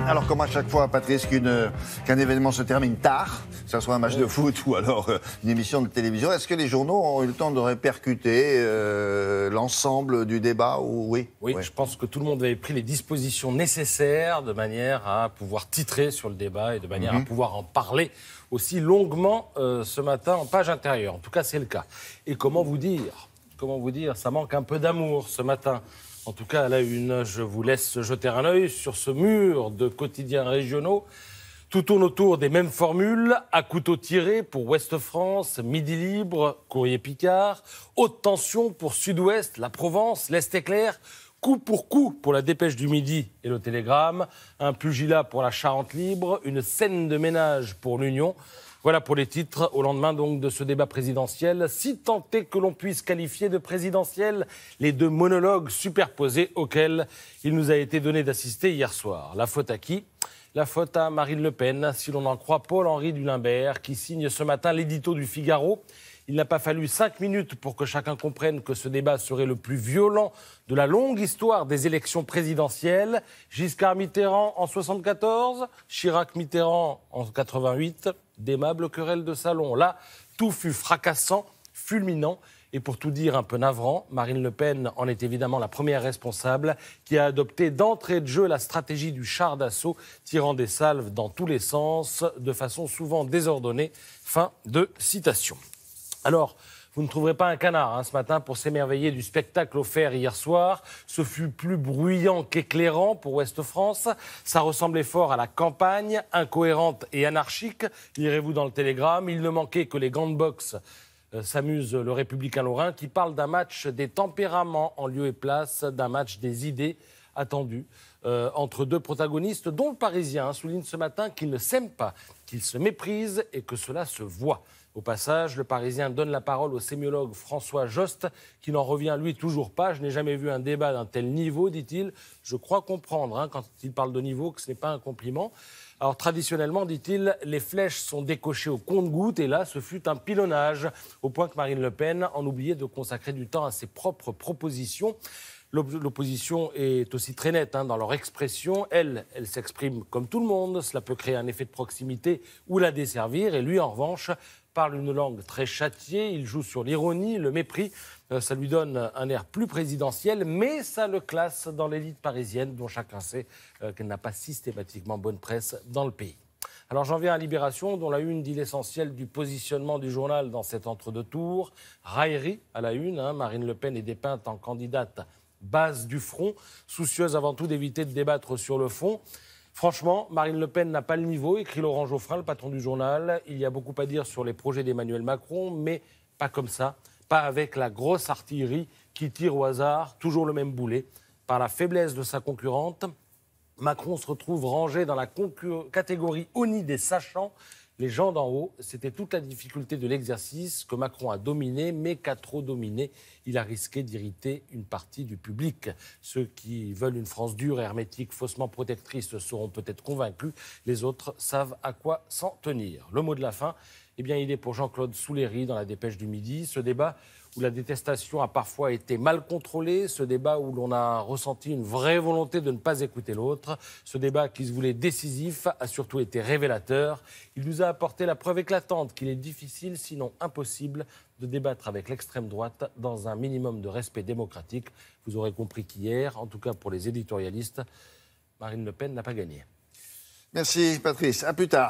Alors, comme à chaque fois, Patrice, qu'un événement se termine tard, que ce soit un match de foot ou alors une émission de télévision, est-ce que les journaux ont eu le temps de répercuter l'ensemble du débat ou... Oui, je pense que tout le monde avait pris les dispositions nécessaires de manière à pouvoir titrer sur le débat et de manière à pouvoir en parler aussi longuement ce matin en page intérieure. En tout cas, c'est le cas. Et comment vous dire, ça manque un peu d'amour ce matin. En tout cas, à la une, je vous laisse jeter un œil sur ce mur de quotidiens régionaux. Tout tourne autour des mêmes formules, à couteau tiré pour Ouest France, Midi Libre, Courrier Picard, haute tension pour Sud-Ouest, la Provence, l'Est éclair, coup pour coup pour la Dépêche du Midi et le Télégramme, un pugilat pour la Charente Libre, une scène de ménage pour l'Union. Voilà pour les titres, au lendemain donc de ce débat présidentiel, si tant est que l'on puisse qualifier de présidentiel les deux monologues superposés auxquels il nous a été donné d'assister hier soir. La faute à qui ? La faute à Marine Le Pen, si l'on en croit Paul-Henri Dulimbert, qui signe ce matin l'édito du Figaro. Il n'a pas fallu 5 minutes pour que chacun comprenne que ce débat serait le plus violent de la longue histoire des élections présidentielles. Giscard Mitterrand en 74, Chirac-Mitterrand en 88, d'aimables querelles de salon. Là, tout fut fracassant, fulminant. Et pour tout dire un peu navrant, Marine Le Pen en est évidemment la première responsable qui a adopté d'entrée de jeu la stratégie du char d'assaut, tirant des salves dans tous les sens, de façon souvent désordonnée. Fin de citation. Alors, vous ne trouverez pas un canard ce matin pour s'émerveiller du spectacle offert hier soir. Ce fut plus bruyant qu'éclairant pour Ouest France. Ça ressemblait fort à la campagne, incohérente et anarchique. Lirez-vous dans le Télégramme, il ne manquait que les gants de boxe s'amuse le Républicain Lorrain qui parle d'un match des tempéraments en lieu et place d'un match des idées attendues entre deux protagonistes dont le Parisien souligne ce matin qu'ils ne s'aiment pas, qu'ils se méprisent et que cela se voit. Au passage, le Parisien donne la parole au sémiologue François Jost, qui n'en revient lui toujours pas. Je n'ai jamais vu un débat d'un tel niveau, dit-il. Je crois comprendre, quand il parle de niveau, que ce n'est pas un compliment. Alors traditionnellement, dit-il, les flèches sont décochées au compte-gouttes et là, ce fut un pilonnage, au point que Marine Le Pen en oubliait de consacrer du temps à ses propres propositions. L'opposition est aussi très nette dans leur expression. Elle s'exprime comme tout le monde. Cela peut créer un effet de proximité ou la desservir. Et lui, en revanche, parle une langue très châtiée. Il joue sur l'ironie, le mépris. Ça lui donne un air plus présidentiel, mais ça le classe dans l'élite parisienne, dont chacun sait qu'elle n'a pas systématiquement bonne presse dans le pays. Alors j'en viens à Libération, dont la une dit l'essentiel du positionnement du journal dans cet entre-deux tours. Raillerie à la une, Marine Le Pen est dépeinte en candidate base du front, soucieuse avant tout d'éviter de débattre sur le fond. Franchement, Marine Le Pen n'a pas le niveau, écrit Laurent Geoffrin, le patron du journal. Il y a beaucoup à dire sur les projets d'Emmanuel Macron, mais pas comme ça, pas avec la grosse artillerie qui tire au hasard, toujours le même boulet. Par la faiblesse de sa concurrente, Macron se retrouve rangé dans la catégorie ONI des sachants. Les gens d'en haut, c'était toute la difficulté de l'exercice que Macron a dominé, mais qu'a trop dominé. Il a risqué d'irriter une partie du public. Ceux qui veulent une France dure, hermétique, faussement protectrice seront peut-être convaincus. Les autres savent à quoi s'en tenir. Le mot de la fin, il est pour Jean-Claude Souléry dans la Dépêche du Midi. Ce débat où la détestation a parfois été mal contrôlée, ce débat où l'on a ressenti une vraie volonté de ne pas écouter l'autre, ce débat qui se voulait décisif a surtout été révélateur. Il nous a apporté la preuve éclatante qu'il est difficile, sinon impossible, de débattre avec l'extrême droite dans un minimum de respect démocratique. Vous aurez compris qu'hier, en tout cas pour les éditorialistes, Marine Le Pen n'a pas gagné. Merci Patrice, à plus tard.